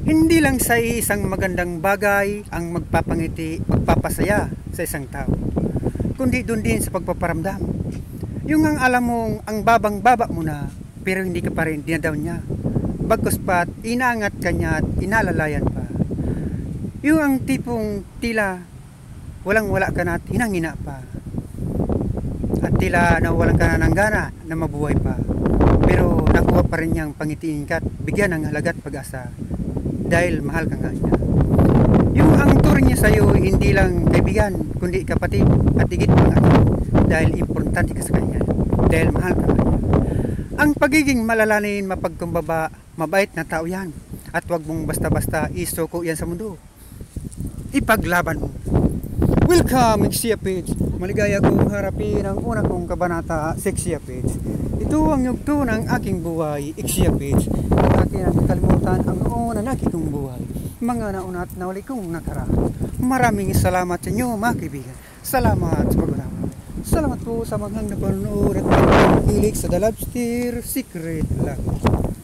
Hindi lang sa isang magandang bagay ang magpapangiti, magpapasaya sa isang tao, kundi doon din sa pagpaparamdam. Yung ang alam mong ang babang-baba mo na, pero hindi ka pa rin dinadown niya. Bagkus pa't inaangat ka niya at inalalayan pa. Yung ang tipong tila walang-wala ka na at hinangina pa. At tila nawalan ka na ng gana na mabuhay pa. Pero nakuha pa rin niyang pangitiin ka at bigyan ng halaga at pag-asa. Dahil mahal ka nga niya. Yung ang turing niya sa'yo hindi lang kaibigan, kundi kapatid at higit pa nga. Dahil importante ka sa kanya. Dahil mahal ka nga niya. Ang pagiging malalanin, mapagkumbaba, mabait na tao yan. At wag mong basta-basta isuko yan sa mundo. Ipaglaban mo. Welcome, Exia Page! Maligaya kong harapin ang una kong kabanata sa Exia Page. Ito ang yugto ng aking buhay, Exia Page. At aking nakalimutan ang una na kong buhay. Mga nauna at nawali kong nakaraan. Maraming salamat sa inyo, mga kaibigan. Salamat sa pag-unawa. Salamat po sa mga napanood at pag-ilig sa The Lobster Secret Love.